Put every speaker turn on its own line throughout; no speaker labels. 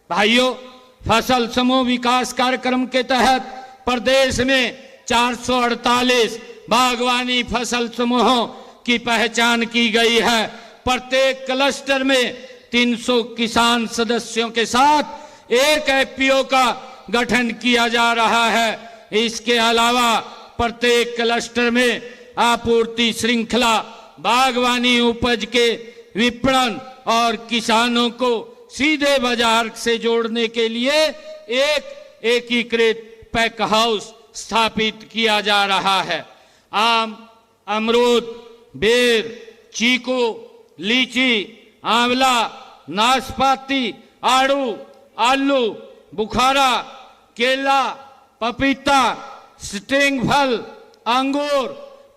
भाइयों, फसल समूह विकास कार्यक्रम के तहत प्रदेश में 448 बागवानी फसल समूहों की पहचान की गई है। प्रत्येक क्लस्टर में 300 किसान सदस्यों के साथ एक एफपीओ का गठन किया जा रहा है। इसके अलावा प्रत्येक क्लस्टर में आपूर्ति श्रृंखला, बागवानी उपज के विपणन और किसानों को सीधे बाजार से जोड़ने के लिए एक एकीकृत पैक हाउस स्थापित किया जा रहा है। आम, अमरूद, बेर, चीकू, लीची, आंवला, नाशपाती, आड़ू, आलू, बुखारा, केला, पपीता, स्ट्रिंग फल, अंगूर,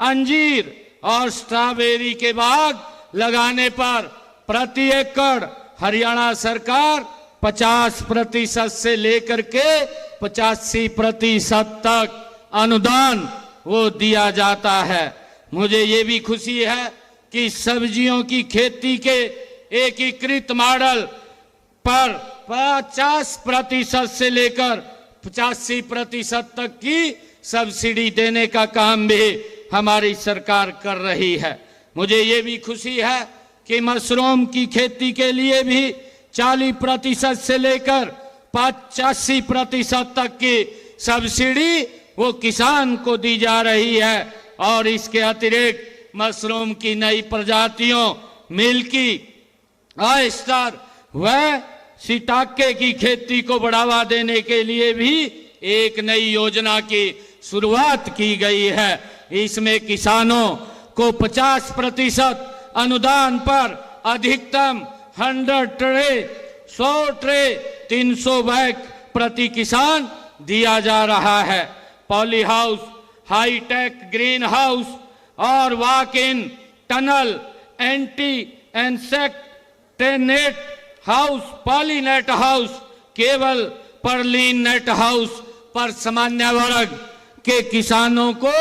अंजीर और स्ट्रॉबेरी के बाग लगाने पर प्रति एकड़ हरियाणा सरकार 50% से लेकर के 85% तक अनुदान वो दिया जाता है। मुझे ये भी खुशी है कि सब्जियों की खेती के एकीकृत मॉडल पर 50% से लेकर 85% तक की सब्सिडी देने का काम भी हमारी सरकार कर रही है। मुझे ये भी खुशी है कि मशरूम की खेती के लिए भी 40% से लेकर 85% तक की सब्सिडी वो किसान को दी जा रही है। और इसके अतिरिक्त मशरूम की नई प्रजातियों मिल्की, ऑयस्टर व शिटाके की खेती को बढ़ावा देने के लिए भी एक नई योजना की शुरुआत की गई है। इसमें किसानों को 50% अनुदान पर अधिकतम 100 ट्रे, 100 ट्रे, 300 बैग प्रति किसान दिया जा रहा है। Poly house, hi-tech green house और walk in tunnel, anti insect net house, polynet house, केवल पर्लिन नेट हाउस पर सामान्य वर्ग के किसानों को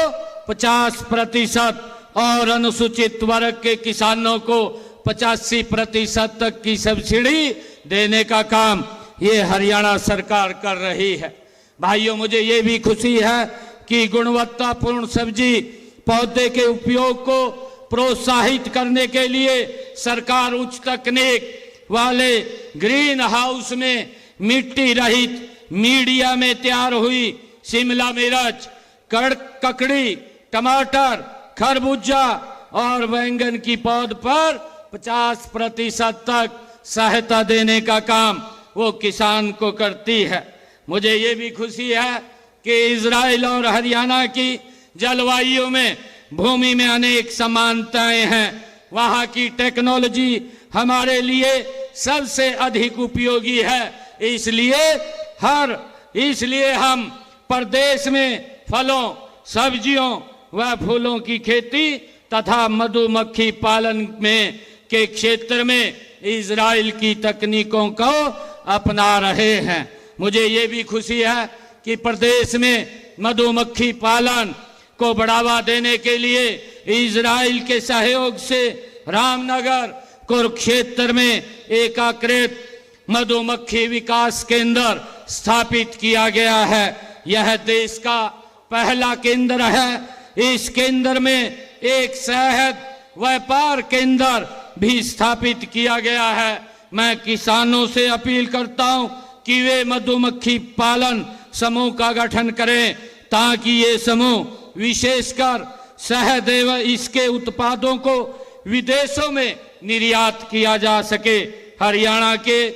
50% और अनुसूचित वर्ग के किसानों को 85% तक की सब्सिडी देने का काम ये हरियाणा सरकार कर रही है। भाइयों, मुझे ये भी खुशी है कि गुणवत्तापूर्ण सब्जी पौधे के उपयोग को प्रोत्साहित करने के लिए सरकार उच्च तकनीक वाले ग्रीन हाउस में मिट्टी रहित मीडिया में तैयार हुई शिमला मिर्च, ककड़ी, टमाटर, खरबूजा और बैंगन की पौध पर 50% तक सहायता देने का काम वो किसान को करती है। मुझे ये भी खुशी है कि इजराइल और हरियाणा की जलवायु में, भूमि में अनेक समानताएं हैं। वहाँ की टेक्नोलॉजी हमारे लिए सबसे अधिक उपयोगी है। इसलिए हम प्रदेश में फलों, सब्जियों व फूलों की खेती तथा मधुमक्खी पालन में के क्षेत्र में इजराइल की तकनीकों को अपना रहे हैं। मुझे ये भी खुशी है कि प्रदेश में मधुमक्खी पालन को बढ़ावा देने के लिए इजराइल के सहयोग से रामनगर, कुरुक्षेत्र में एकीकृत मधुमक्खी विकास केंद्र स्थापित किया गया है। यह देश का पहला केंद्र है। इस केंद्र में एक शहद व्यापार केंद्र भी स्थापित किया गया है। मैं किसानों से अपील करता हूं कि वे मधुमक्खी पालन समूह का गठन करें ताकि ये समूह विशेषकर शहद एवं इसके उत्पादों को विदेशों में निर्यात किया जा सके। हरियाणा के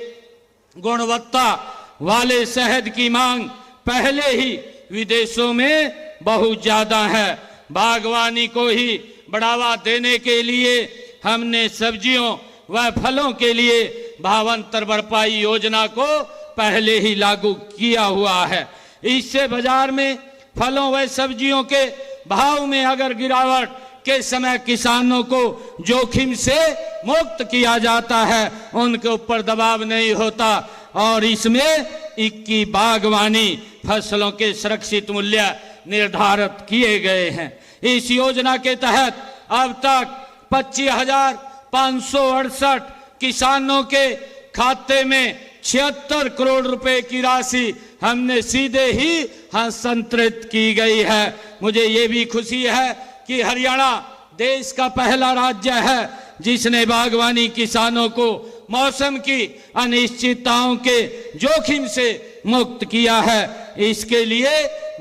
गुणवत्ता वाले शहद की मांग पहले ही विदेशों में बहुत ज्यादा है। बागवानी को ही बढ़ावा देने के लिए हमने सब्जियों व फलों के लिए भावांतर भरपाई योजना को पहले ही लागू किया हुआ है। इससे बाजार में फलों व सब्जियों के भाव में अगर गिरावट के समय किसानों को जोखिम से मुक्त किया जाता है, उनके ऊपर दबाव नहीं होता और इसमें 21 बागवानी फसलों के सुरक्षित मूल्य निर्धारित किए गए हैं। इस योजना के तहत अब तक 25,568 किसानों के खाते में 76 करोड़ रुपए की राशि हमने सीधे ही हस्तांतरित की गई है। मुझे ये भी खुशी है कि हरियाणा देश का पहला राज्य है जिसने बागवानी किसानों को मौसम की अनिश्चितताओं के जोखिम से मुक्त किया है। इसके लिए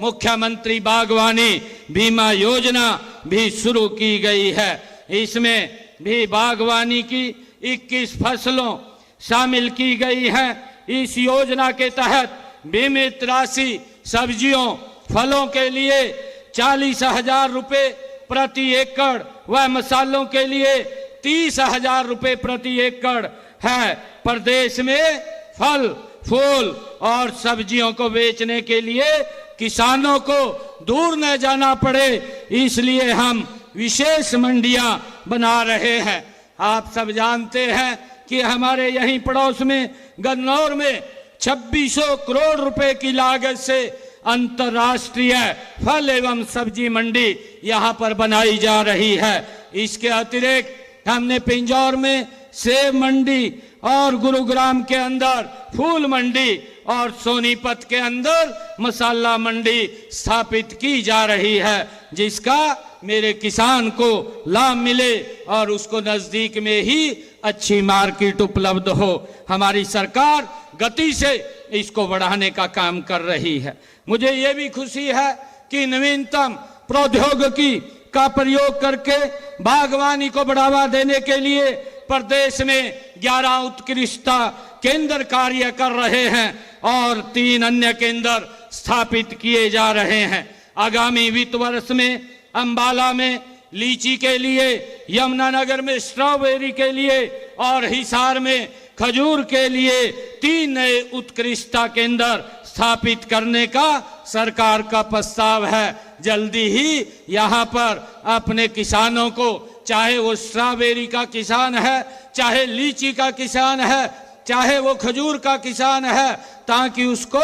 मुख्यमंत्री बागवानी बीमा योजना भी शुरू की गई है। इसमें भी बागवानी की 21 फसलों शामिल की गई हैं। इस योजना के तहत बीमित राशि सब्जियों फलों के लिए 40,000 रुपये प्रति एकड़ व मसालों के लिए 30,000 रुपये प्रति एकड़ है। प्रदेश में फल फूल और सब्जियों को बेचने के लिए किसानों को दूर न जाना पड़े, इसलिए हम विशेष मंडियां बना रहे हैं। आप सब जानते हैं कि हमारे यहीं पड़ोस में गन्नौर में 2600 करोड़ रुपए की लागत से अंतर्राष्ट्रीय फल एवं सब्जी मंडी यहां पर बनाई जा रही है। इसके अतिरिक्त हमने पिंजौर में सेब मंडी और गुरुग्राम के अंदर फूल मंडी और सोनीपत के अंदर मसाला मंडी स्थापित की जा रही है, जिसका मेरे किसान को लाभ मिले और उसको नजदीक में ही अच्छी मार्केट उपलब्ध हो। हमारी सरकार गति से इसको बढ़ाने का काम कर रही है। मुझे ये भी खुशी है कि नवीनतम प्रौद्योगिकी का प्रयोग करके बागवानी को बढ़ावा देने के लिए प्रदेश में 11 उत्कृष्टता केंद्र कार्य कर रहे हैं और 3 अन्य केंद्र स्थापित किए जा रहे हैं। आगामी वित्त वर्ष में अंबाला में लीची के लिए, यमुनानगर में स्ट्रॉबेरी के लिए और हिसार में खजूर के लिए 3 नए उत्कृष्टता केंद्र स्थापित करने का सरकार का प्रस्ताव है। जल्दी ही यहाँ पर अपने किसानों को, चाहे वो स्ट्रॉबेरी का किसान है, चाहे लीची का किसान है, चाहे वो खजूर का किसान है, ताकि उसको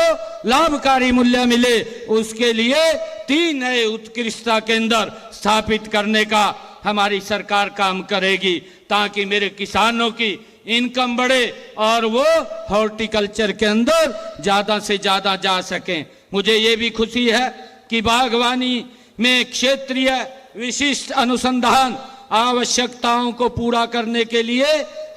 लाभकारी मूल्य मिले, उसके लिए 3 नए उत्कृष्टता केंद्र स्थापित करने का हमारी सरकार काम करेगी, ताकि मेरे किसानों की इनकम बढ़े और वो हॉर्टिकल्चर के अंदर ज़्यादा से ज़्यादा जा सकें। मुझे ये भी खुशी है कि बागवानी में क्षेत्रीय विशिष्ट अनुसंधान आवश्यकताओं को पूरा करने के लिए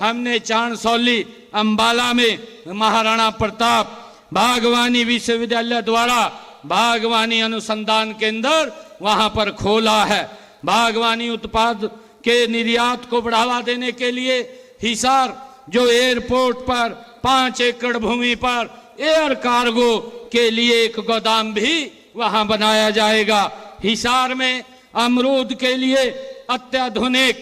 हमने चांदसौली अंबाला में महाराणा प्रताप बागवानी विश्वविद्यालय द्वारा बागवानी अनुसंधान केंद्र वहां पर खोला है। बागवानी उत्पाद के निर्यात को बढ़ावा देने के लिए हिसार जो एयरपोर्ट पर 5 एकड़ भूमि पर एयर कार्गो के लिए एक गोदाम भी वहां बनाया जाएगा। हिसार में अमरूद के लिए अत्याधुनिक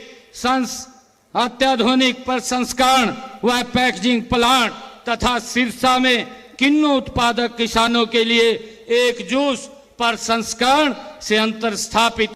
प्रसंस्करण व पैकेजिंग प्लांट तथा सिरसा में किन्नू उत्पादक किसानों के लिए एक जूस प्रसंस्करण संयंत्र स्थापित